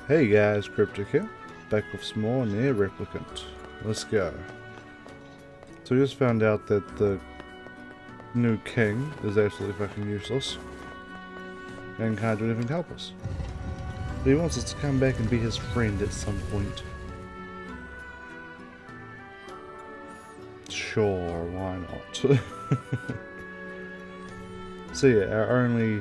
Hey guys, Cryptic here, back with some more Neir Replicant. Let's go. So we just found out that the new king is absolutely fucking useless and can't do anything to help us. But he wants us to come back and be his friend at some point. Sure, why not? So yeah, our only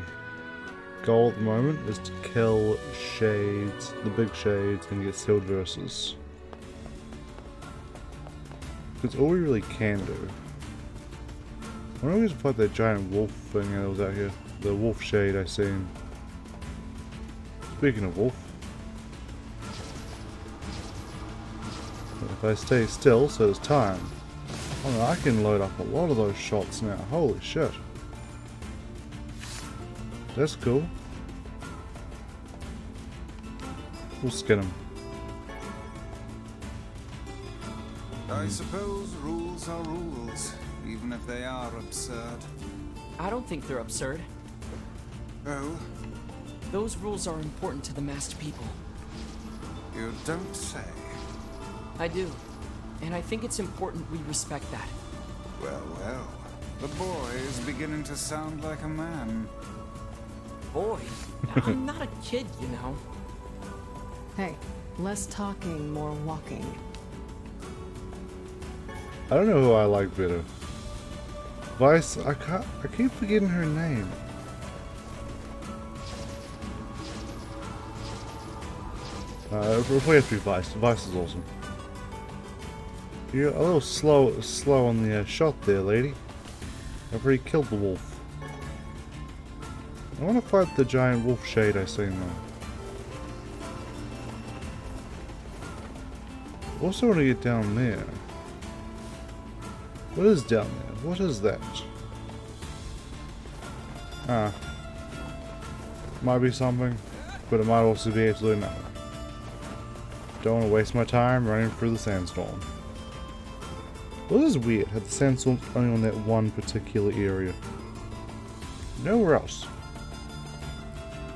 goal at the moment is to kill shades, the big shades, and get sealed verses. Because all we really can do. I wonder if we can fight that giant wolf thing that was out here. The wolf shade I seen. Speaking of wolf. If I stay still, so it's time. Oh no, I can load up a lot of those shots now. Holy shit. That's cool. We'll skin him. I suppose rules are rules, even if they are absurd. I don't think they're absurd. Oh? Those rules are important to the masked people. You don't say. I do. And I think it's important we respect that. Well, well. The boy is beginning to sound like a man. Boy, I'm not a kid, you know. Hey, less talking, more walking. I don't know who I like better. Vice, I keep forgetting her name. It'll probably have to be Vice. Vice is awesome. You're a little slow on the shot there, lady. I've already killed the wolf. I want to fight the giant wolf shade I seen though. Also want to get down there. What is down there? What is that? Ah. Might be something, but it might also be absolutely nothing. Don't want to waste my time running through the sandstorm. Well, this is weird, how the sandstorm's only on that one particular area. Nowhere else.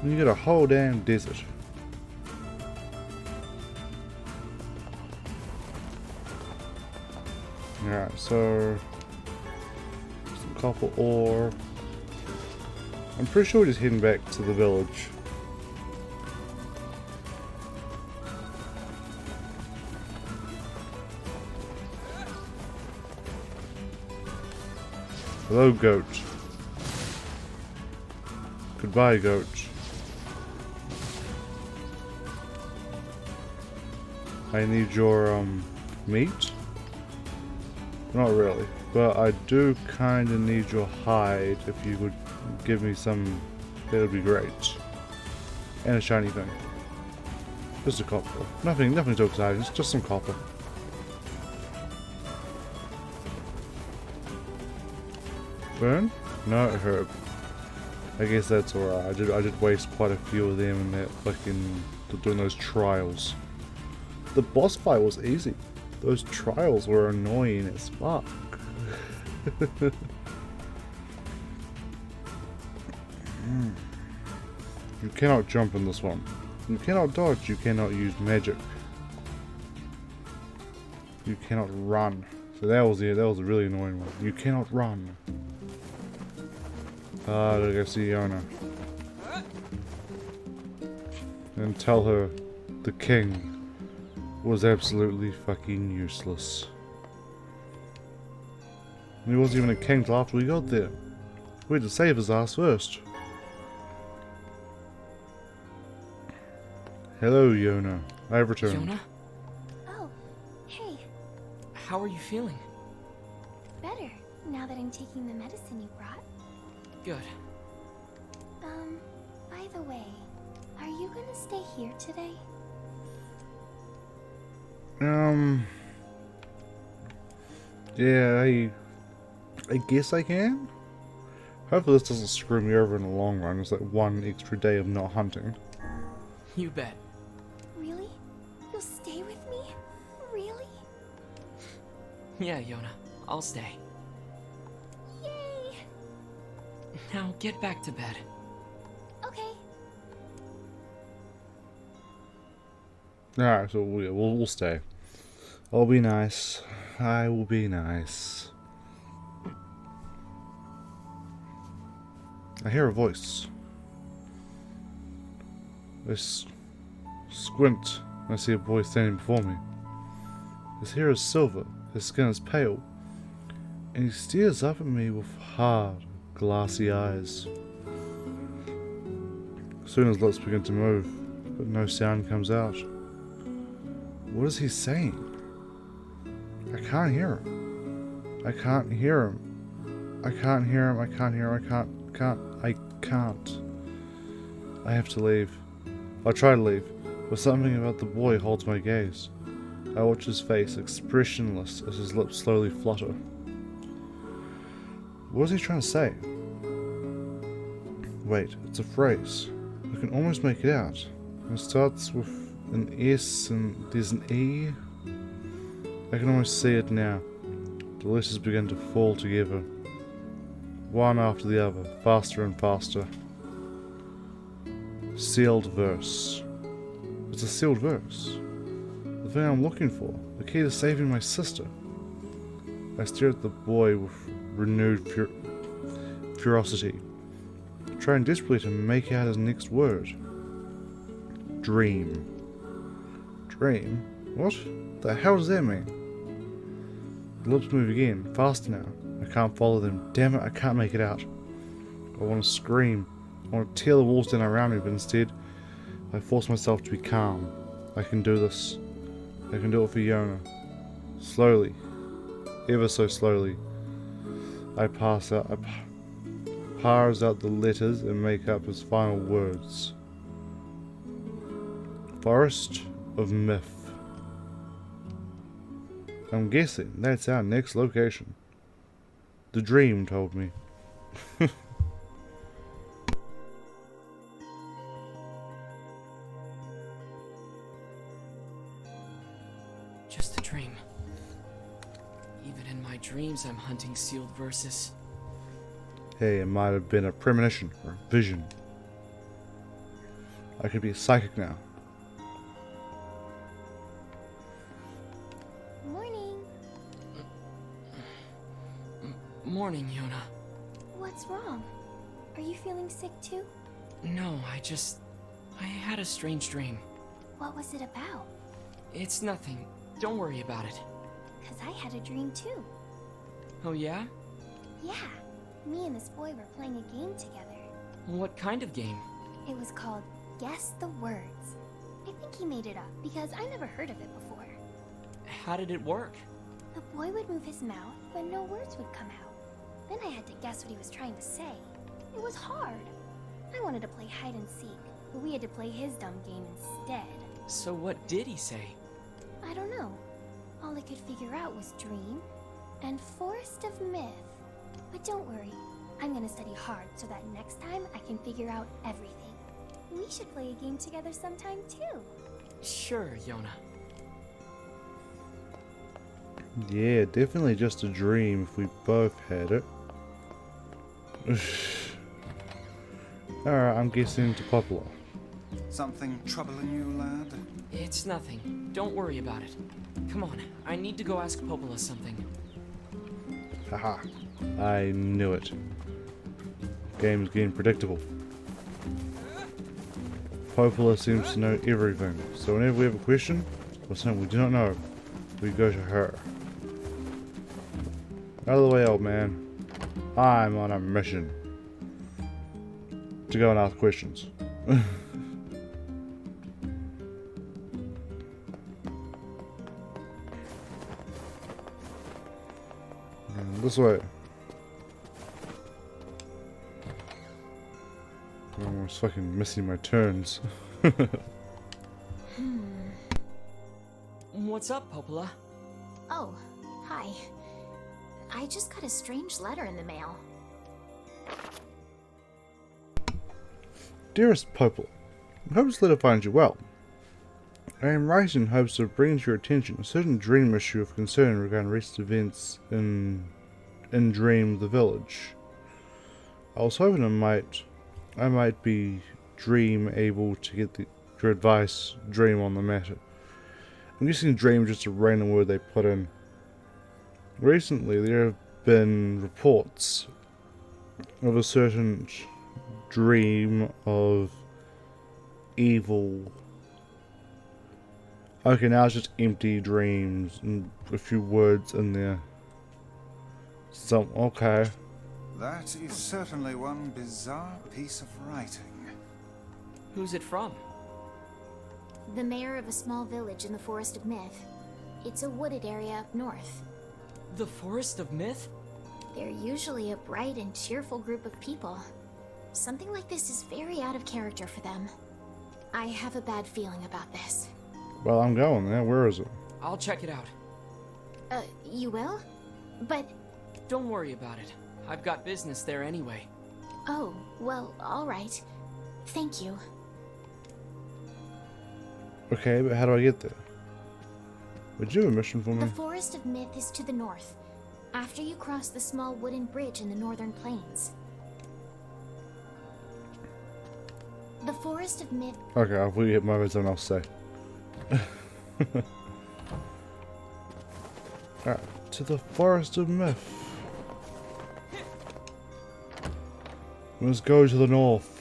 You got a whole damn desert. Alright, so some copper ore. I'm pretty sure we're just heading back to the village. Hello, goat. Goodbye, goat. I need your meat? Not really, but I do kinda need your hide. If you would give me some, that would be great. And a shiny thing. Just a copper. Nothing too exciting, it's just some copper. Burn? No, herb. I guess that's alright. I did waste quite a few of them in that fucking doing those trials. The boss fight was easy. Those trials were annoying as fuck. You cannot jump in this one. You cannot dodge. You cannot use magic. You cannot run. So that was a really annoying one. You cannot run. To go see Yona. And tell her the king was absolutely fucking useless. And he wasn't even a king till after we got there. We had to save his ass first. Hello, Yona. I've returned. Yona, Oh, hey, how are you feeling? better now that I'm taking the medicine you brought. Good. By the way, are you gonna stay here today? Yeah, I guess I can. Hopefully this doesn't screw me over in the long run. It's like one extra day of not hunting. You bet. Really? You'll stay with me? Really? Yeah, Yona, I'll stay. Yay! Now get back to bed. Okay. Alright, so we'll stay. I'll be nice. I will be nice. I hear a voice. I squint and I see a boy standing before me. His hair is silver, his skin is pale, and he stares up at me with hard, glassy eyes. Soon his lips begin to move, but no sound comes out. What is he saying? I can't hear him. I can't hear him. I can't hear him. I can't hear him. I can't. I have to leave. I try to leave, but something about the boy holds my gaze. I watch his face, expressionless, as his lips slowly flutter. What is he trying to say? Wait, it's a phrase. I can almost make it out. It starts with an S and there's an E. I can almost see it now. The letters begin to fall together, one after the other, faster and faster. Sealed verse. It's a sealed verse. The thing I'm looking for. The key to saving my sister. I stare at the boy with renewed ferocity, trying desperately to make out his next word. Dream. Dream? What? The hell does that mean? The lips move again, faster now. I can't follow them. Damn it, I can't make it out. I want to scream. I want to tear the walls down around me, but instead, I force myself to be calm. I can do this. I can do it for Yona. Slowly. Ever so slowly. I parse out the letters and make up his final words. Forest of Myth. I'm guessing that's our next location. The dream told me. Just a dream. Even in my dreams, I'm hunting sealed verses. Hey, it might have been a premonition or a vision. I could be psychic now. Morning. Morning, Yona. What's wrong? Are you feeling sick too? No, I had a strange dream. What was it about? It's nothing. Don't worry about it. 'Cause I had a dream too. Oh yeah? Yeah. Me and this boy were playing a game together. What kind of game? It was called Guess the Words. I think he made it up because I never heard of it before. How did it work? The boy would move his mouth, but no words would come out. Then I had to guess what he was trying to say. It was hard. I wanted to play hide and seek, but we had to play his dumb game instead. So what did he say? I don't know. All I could figure out was dream and forest of myth. But don't worry, I'm gonna study hard so that next time I can figure out everything. We should play a game together sometime too. Sure, Yona. Yeah, definitely just a dream if we both had it. Alright, I'm guessing to Poplar. Something troubling you, lad? It's nothing. Don't worry about it. Come on, I need to go ask Popola something. Haha, I knew it. Game's getting predictable. Popola seems to know everything, so whenever we have a question, or something we do not know, we go to her. Out of the way, old man. I'm on a mission. To go and ask questions. This way. I'm almost fucking missing my turns. What's up, Popola? Oh, hi. I just got a strange letter in the mail. Dearest Poplar, I hope this letter finds you well. I am writing in hopes of bringing to your attention a certain dream issue of concern regarding recent events in Dream the Village. I was hoping I might be able to get your advice, Dream, on the matter. I'm using dream just a random word they put in. Recently, there have been reports of a certain dream of evil. Okay, now it's just empty dreams and a few words in there. Okay. That is certainly one bizarre piece of writing. Who's it from? The mayor of a small village in the Forest of Myth. It's a wooded area up north. The Forest of Myth? They're usually a bright and cheerful group of people. Something like this is very out of character for them. I have a bad feeling about this. Well, I'm going there. Where is it? I'll check it out. You will? But... Don't worry about it. I've got business there anyway. Oh, well, alright. Thank you. Okay, but how do I get there? Would you have a mission for me? The Forest of Myth is to the north, after you cross the small wooden bridge in the northern plains. The Forest of Myth... Okay, I'll put you hit my words and I'll say. Alright, to the Forest of Myth. Let's go to the north.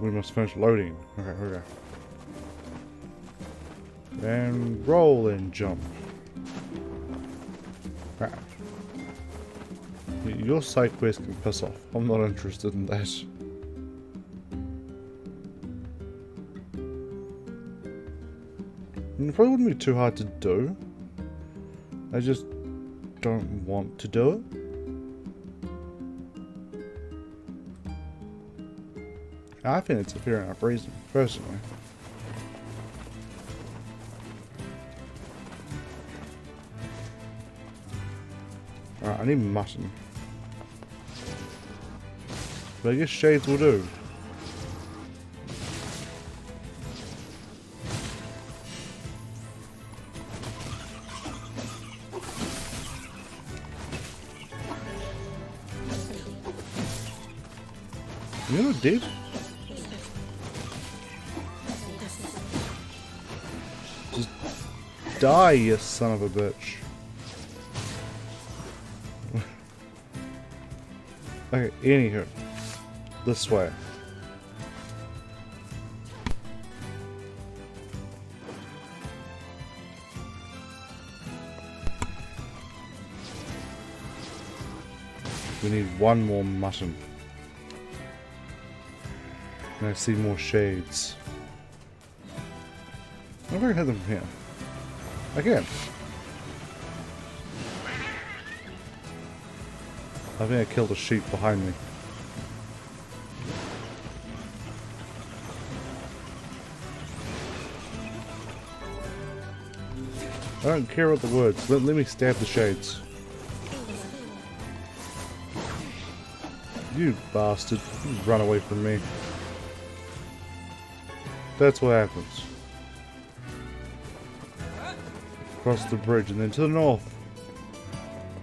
We must finish loading. Okay. And roll and jump. Right. Your side quest can piss off. I'm not interested in that. It probably wouldn't be too hard to do. I just don't want to do it. I think it's a fair enough reason, personally. Alright, I need mutton. But I guess shades will do. You're not dead? Just die, you son of a bitch. Okay, anywho. This way. We need one more mutton. And I see more shades. I wonder if I can hit them from here. I can. I think I killed a sheep behind me. I don't care about the words. Let me stab the shades. You bastard. You run away from me. That's what happens. Across the bridge and then to the north.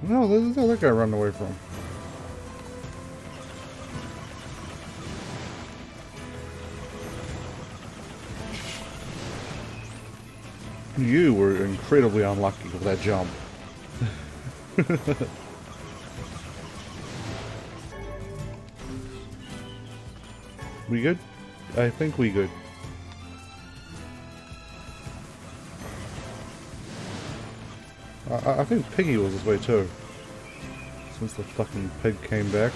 No, there's no that guy running away from. You were incredibly unlucky with that jump. We good? I think we good. I think Piggy was this way too. Since the fucking pig came back.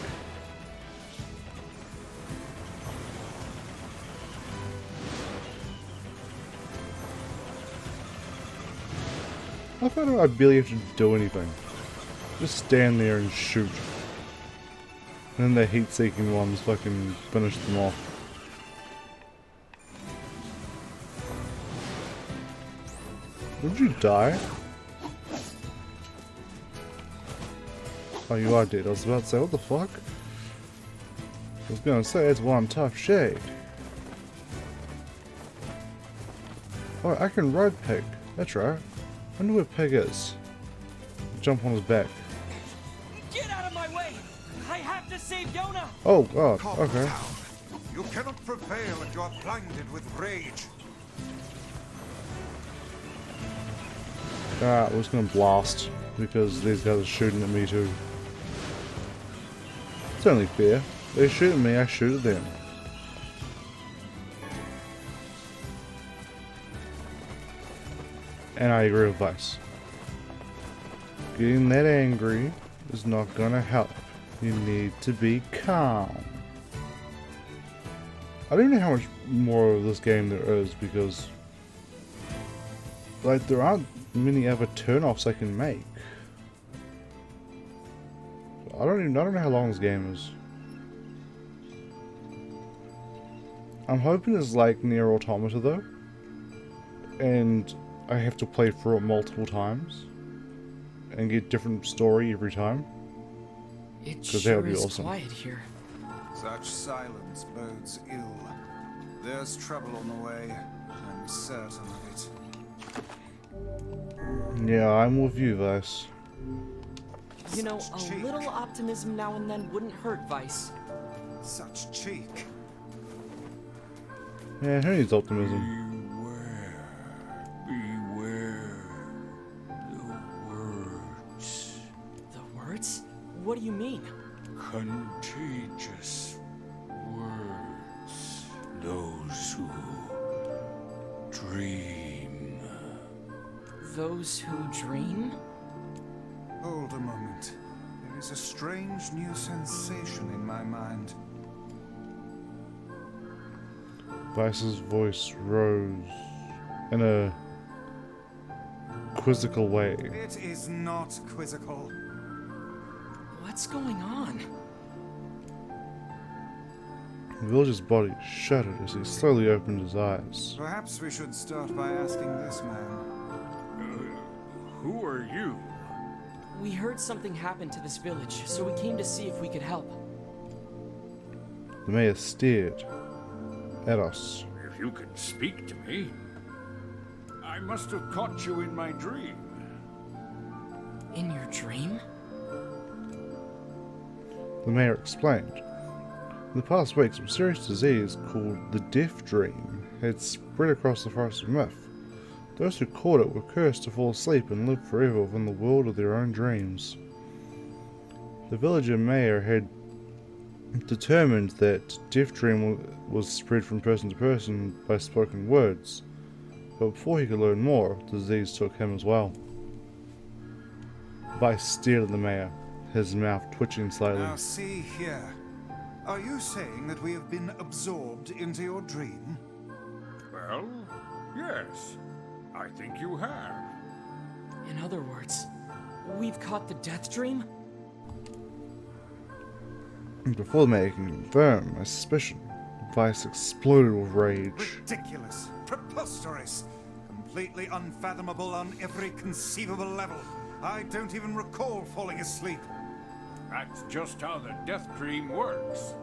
I thought I barely have to do anything. Just stand there and shoot. And then the heat-seeking ones fucking finish them off. Did you die? Oh, you are dead. I was about to say, what the fuck? I was gonna say, it's one tough shade. Oh, I can ride Pig. That's right. I wonder where Pig is. jump on his back. Get out of my way! I have to save Yona! Oh god, Calm okay. down. You cannot prevail and you are blinded with rage. Alright, we're just gonna blast because these guys are shooting at me too. It's only fair. They shoot at me, I shoot at them. And I agree with Vice. Getting that angry is not gonna help. You need to be calm. I don't know how much more of this game there is because, like, there aren't many other turn-offs I can make. I don't know how long this game is. I'm hoping it's like Nier Automata though, and I have to play through it multiple times and get different story every time. It 'Cause that would sure be is awesome. quiet here. Such silence bodes ill. There's trouble on the way. I'm certain of it. Yeah, I'm with you, Vice. You know, Such a cheek. little optimism now and then wouldn't hurt, Vice. Such cheek. Yeah, who needs optimism? Beware the words. The words? What do you mean? Contagious words. Those who dream. Those who dream? Hold a moment. There is a strange new sensation in my mind. Vice's voice rose in a quizzical way. It is not quizzical. What's going on? The villager's body shuddered as he slowly opened his eyes. Perhaps we should start by asking this man. Who are you? We heard something happened to this village, so we came to see if we could help. The mayor stared at us. If you can speak to me. I must have caught you in my dream. In your dream? The mayor explained. In the past week, some serious disease called the DeathDream had spread across the forest of Myth. Those who caught it were cursed to fall asleep and live forever within the world of their own dreams. The villager mayor had determined that DeathDream was spread from person to person by spoken words, but before he could learn more, the disease took him as well. Vice stared at the mayor, his mouth twitching slightly. Now see here. Are you saying that we have been absorbed into your dream? Well, yes. I think you have. In other words, we've caught the death dream? Before the mayor can confirm my suspicion, Vice exploded with rage. Ridiculous. Preposterous. Completely unfathomable on every conceivable level. I don't even recall falling asleep. That's just how the death dream works.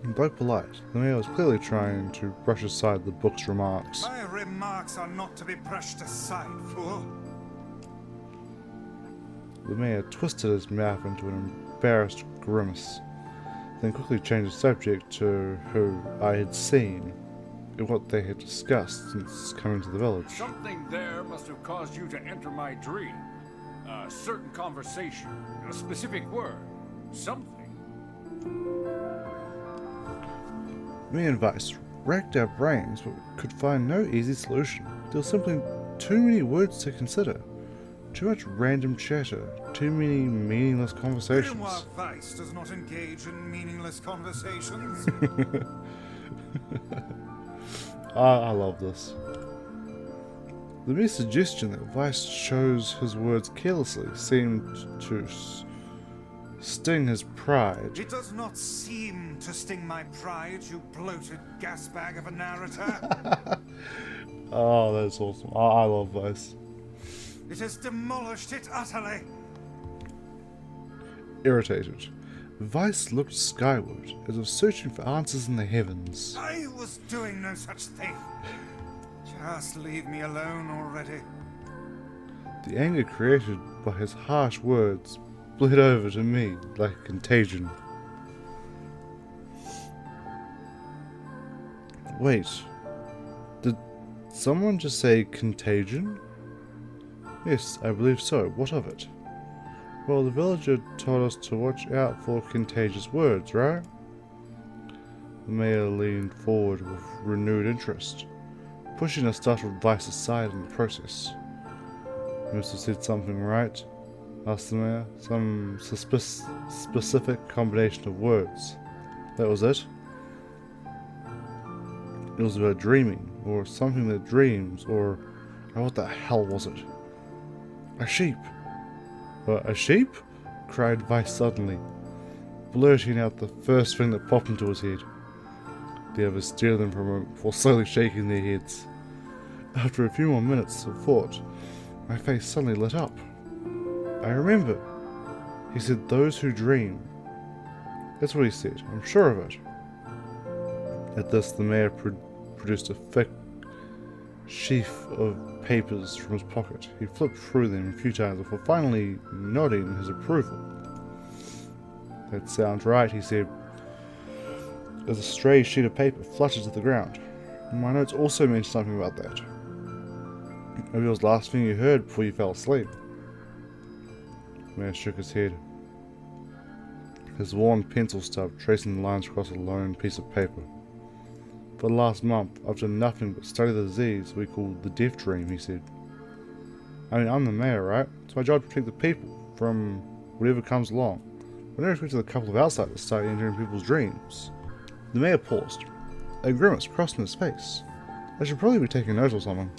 Though polite, the mayor was clearly trying to brush aside the book's remarks. My remarks are not to be brushed aside, fool. The mayor twisted his mouth into an embarrassed grimace, then quickly changed the subject to who I had seen and what they had discussed since coming to the village. Something there must have caused you to enter my dream. A certain conversation, a specific word, something. Me and Vice racked our brains but could find no easy solution. There were simply too many words to consider. Too much random chatter, too many meaningless conversations. Grimoire Vice does not engage in meaningless conversations. I love this. The mere suggestion that Vice chose his words carelessly seemed to sting his pride. It does not seem to sting my pride, you bloated gasbag of a narrator. Oh, that's awesome. I love Vice. It has demolished it utterly. Irritated, Vice looked skyward as if searching for answers in the heavens. I was doing no such thing. Just leave me alone already. The anger created by his harsh words bled over to me like a contagion. Wait, did someone just say contagion? Yes, I believe so. What of it? Well, the villager told us to watch out for contagious words, right? The mayor leaned forward with renewed interest, pushing a startled Vice aside in the process. You must have said something, right? Asked the mayor. Some specific combination of words. That was it? It was about dreaming, or something that dreams, or what the hell was it? A sheep! A sheep? Cried Vice suddenly, blurting out the first thing that popped into his head. The others stared at them for a moment before slowly shaking their heads. After a few more minutes of thought, my face suddenly lit up. I remember. He said, those who dream. That's what he said, I'm sure of it. At this, the mayor produced a thick sheaf of papers from his pocket. He flipped through them a few times before finally nodding his approval. That sounds right, he said, as a stray sheet of paper fluttered to the ground. My notes also mentioned something about that. Maybe it was the last thing you heard before you fell asleep. The mayor shook his head, his worn pencil stub tracing the lines across a lone piece of paper. For the last month, I've done nothing but study the disease we call the DeathDream, he said. I mean, I'm the mayor, right? It's my job to protect the people from whatever comes along. I never expected a couple of outsiders to start entering people's dreams. The mayor paused. A grimace crossed in his face. I should probably be taking notes or something.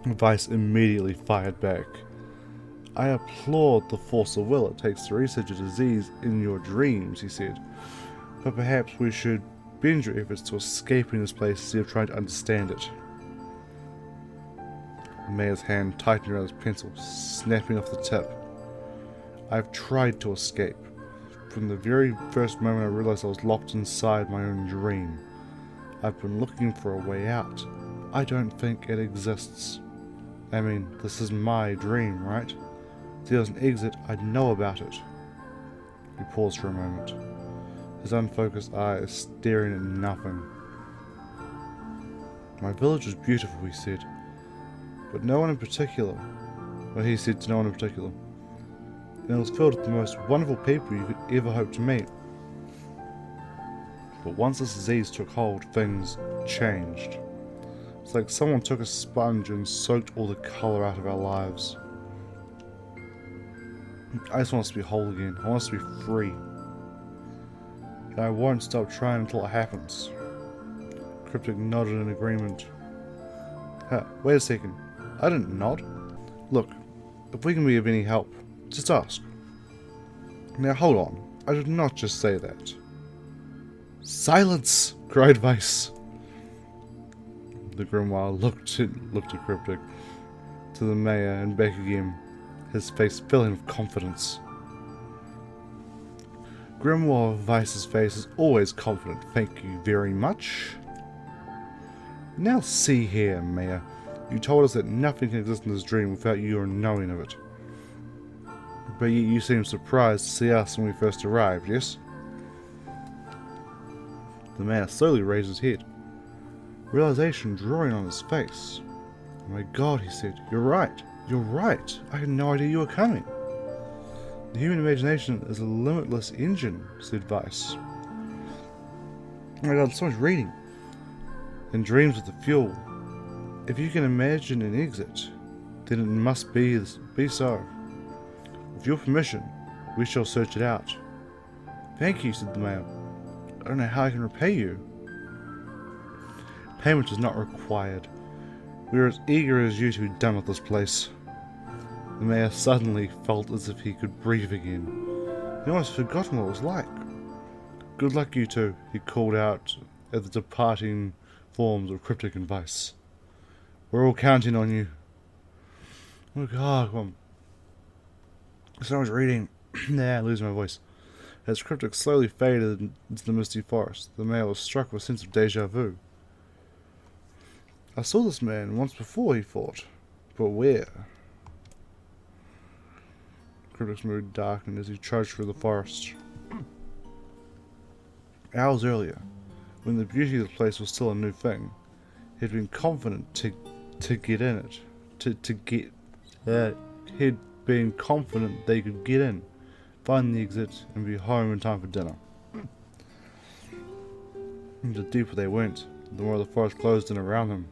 Vice immediately fired back. I applaud the force of will it takes to research a disease in your dreams, he said. But perhaps we should bend your efforts to escaping this place instead of trying to understand it. The mayor's hand tightened around his pencil, snapping off the tip. I've tried to escape. From the very first moment I realized I was locked inside my own dream. I've been looking for a way out. I don't think it exists. I mean, this is my dream, right? If there was an exit, I'd know about it. He paused for a moment, his unfocused eyes staring at nothing. My village was beautiful, he said, but no one in particular. Well, he said to no one in particular. And it was filled with the most wonderful people you could ever hope to meet. But once this disease took hold, things changed. It's like someone took a sponge and soaked all the colour out of our lives. I just want us to be whole again. I want us to be free. And I won't stop trying until it happens. Cryptic nodded in agreement. Wait a second. I didn't nod. Look, if we can be of any help, just ask. Now hold on. I did not just say that. Silence! Cried Vice. The Grimoire looked at Cryptic, to the mayor and back again, his face filling with confidence. Grimoire Vice's face is always confident, thank you very much. Now see here, Mayor. You told us that nothing can exist in this dream without your knowing of it. But yet you seemed surprised to see us when we first arrived, yes? The mayor slowly raised his head, realization drawing on his face. Oh my god, he said, you're right. You're right. I had no idea you were coming. The human imagination is a limitless engine, said Vice. Oh my god, so much reading. And dreams with the fuel. If you can imagine an exit, then it must be so. With your permission, we shall search it out. Thank you, said the mayor. I don't know how I can repay you. Payment is not required. We are as eager as you to be done with this place. The mayor suddenly felt as if he could breathe again. He almost forgotten what it was like. Good luck, you two, he called out at the departing forms of Cryptic and Vice. We're all counting on you. Oh god, come on. So much reading. Nah, I lose my voice. As Cryptic slowly faded into the misty forest, the mayor was struck with a sense of deja vu. I saw this man once before, he thought. But where? Cryptic's mood darkened as he trudged through the forest. Hours earlier, when the beauty of the place was still a new thing, he'd been confident to get in it. He'd been confident they could get in, find the exit, and be home in time for dinner. The deeper they went, the more the forest closed in around them.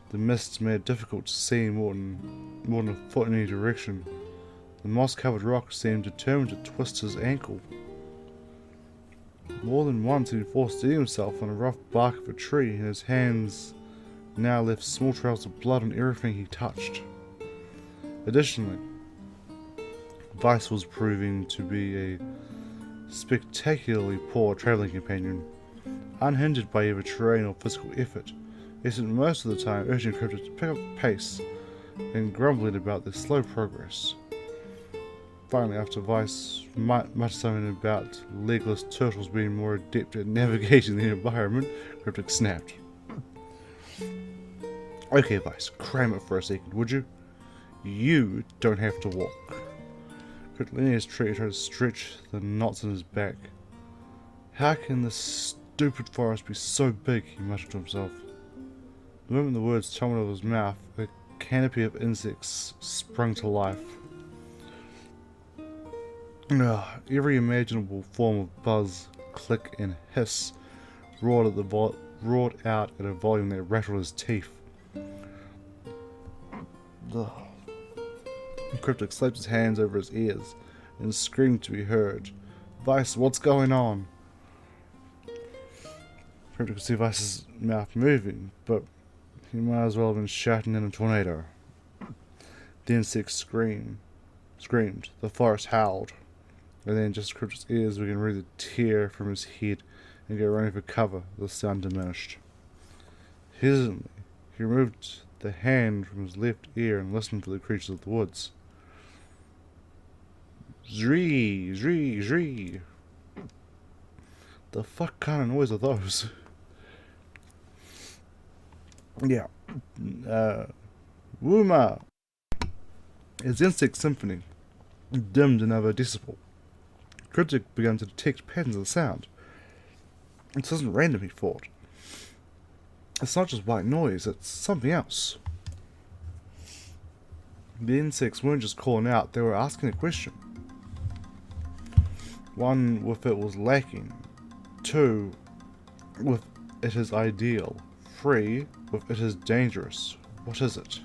The mists made it difficult to see more than a foot in any direction. The moss-covered rock seemed determined to twist his ankle. More than once he forced to eat himself on the rough bark of a tree, and his hands now left small trails of blood on everything he touched. Additionally, Vice was proving to be a spectacularly poor travelling companion, unhindered by either terrain or physical effort. He spent most of the time urging Cryptic to pick up the pace and grumbling about their slow progress. Finally, after Vice much something about legless turtles being more adept at navigating the environment, Cryptic snapped. Okay, Vice, cram it for a second, would you? You don't have to walk. Cryptic leaned his tree tried to stretch the knots in his back. How can this stupid forest be so big? He muttered to himself. The moment the words tumbled out of his mouth, a canopy of insects sprung to life. Every imaginable form of buzz, click, and hiss roared out at a volume that rattled his teeth. Cryptic slapped his hands over his ears and screamed to be heard. Vice, what's going on? Cryptic could see Vice's mouth moving, but he might as well have been shouting in a tornado. The insects screamed, the forest howled, and then just as Cryptic's ears began ready to tear from his head and go running for cover, the sound diminished. Hesitantly, he removed the hand from his left ear and listened for the creatures of the woods. Zree, zree, zree. The fuck kind of noise are those? Yeah. Wooma. His insect symphony dimmed and over decibel. Cryptic began to detect patterns of the sound. This isn't random, he thought. It's not just white noise, it's something else. The insects weren't just calling out, they were asking a question. One, if it was lacking. Two, if it is ideal. Three, if it is dangerous. What is it?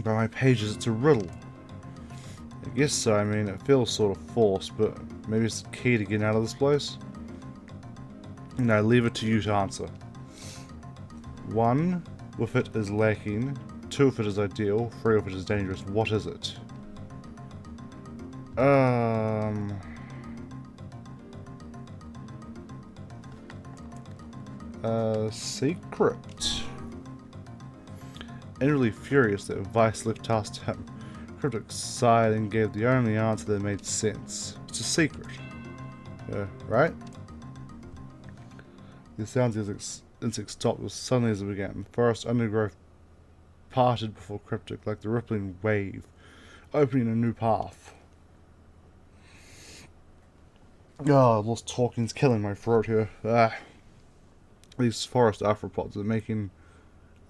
By my pages, it's a riddle. I guess so, I mean, it feels sort of forced, but maybe it's the key to getting out of this place? No, leave it to you to answer. 1, if it is lacking. 2, if it is ideal. 3, if it is dangerous. What is it? Secret. Inwardly furious that Vice slipped past him, Cryptic sighed and gave the only answer that made sense. It's a secret. Right? The sounds of the insect stopped as suddenly as it began. The forest undergrowth parted before Cryptic like the rippling wave, opening a new path. Lost talking's killing my throat here. These forest arthropods are making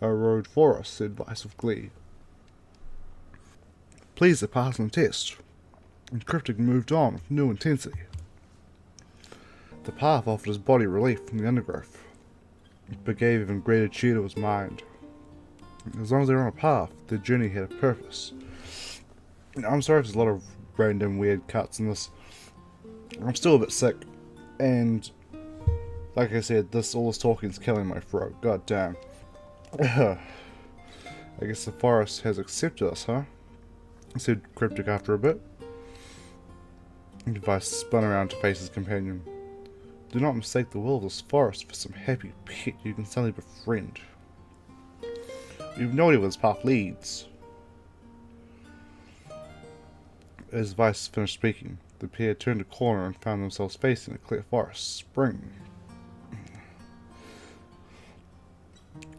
a road for us, said Vice with glee. Pleased at passing the test, and Cryptic moved on with new intensity. The path offered his body relief from the undergrowth, but gave even greater cheer to his mind. As long as they were on a path, their journey had a purpose. I'm sorry if there's a lot of random weird cuts in this. I'm still a bit sick, and like I said, all this talking's killing my throat. God damn. I guess the forest has accepted us, huh? Said Cryptic after a bit. Vice spun around to face his companion. Do not mistake the will of this forest for some happy pet you can suddenly befriend. You've no idea where this path leads. As Vice finished speaking, the pair turned a corner and found themselves facing a clear forest spring.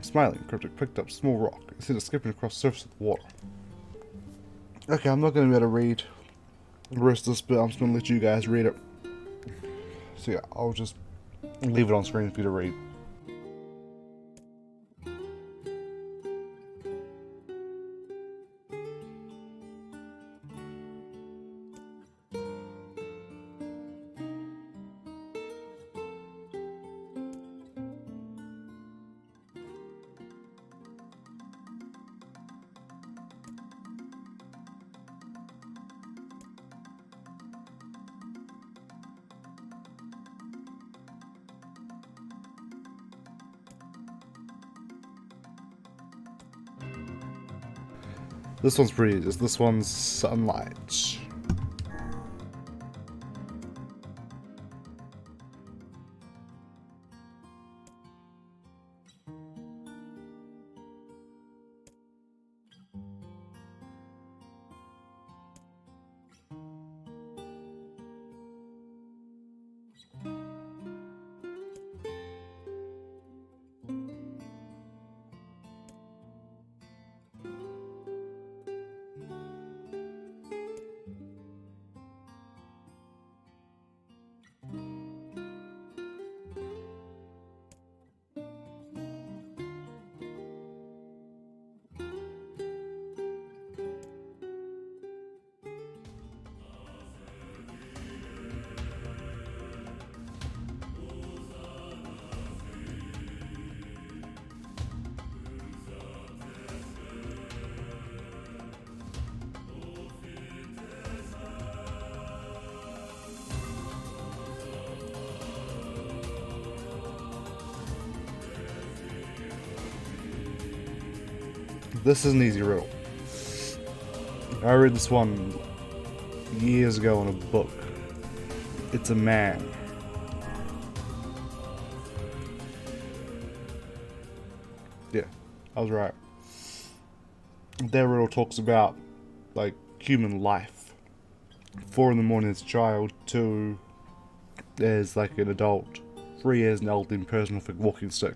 Smiling, Cryptic picked up a small rock and sent it skipping across the surface of the water. Okay, I'm not going to be able to read the rest of this bit. I'm just going to let you guys read it. So yeah, I'll just leave it on screen for you to read. This one's pretty easy. This one's sunlight. This is an easy riddle. I read this one years ago in a book. It's a man. Yeah, I was right. That riddle talks about, like, human life. 4 in the morning as a child, 2 as like an adult, 3 as an elderly person with a walking stick.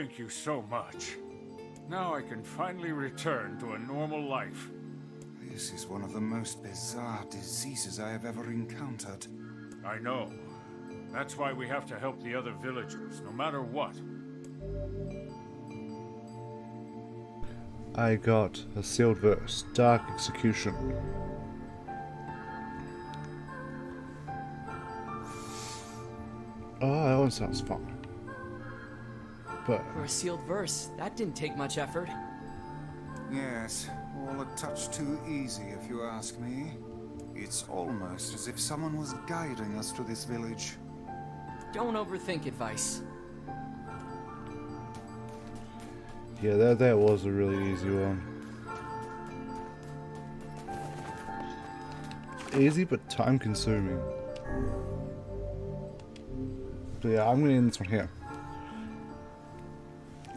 Thank you so much. Now I can finally return to a normal life. This is one of the most bizarre diseases I have ever encountered. I know. That's why we have to help the other villagers, no matter what. I got a sealed verse, Dark Execution. Oh, that one sounds fun. But For a sealed verse, that didn't take much effort. Yes, all a touch too easy if you ask me. It's almost as if someone was guiding us to this village. Don't overthink advice. yeah, that was a really easy one. Easy but time consuming. But yeah, I'm gonna end this one here.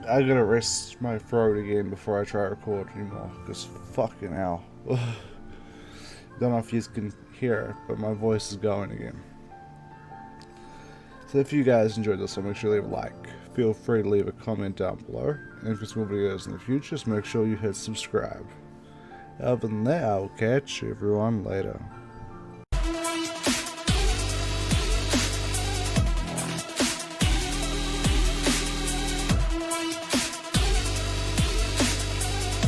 I gotta rest my throat again before I try to record anymore, because fucking hell. Don't know if you can hear it, but my voice is going again. So if you guys enjoyed this one, make sure you leave a like. Feel free to leave a comment down below. And if there's more videos in the future, just make sure you hit subscribe. Other than that, I will catch everyone later.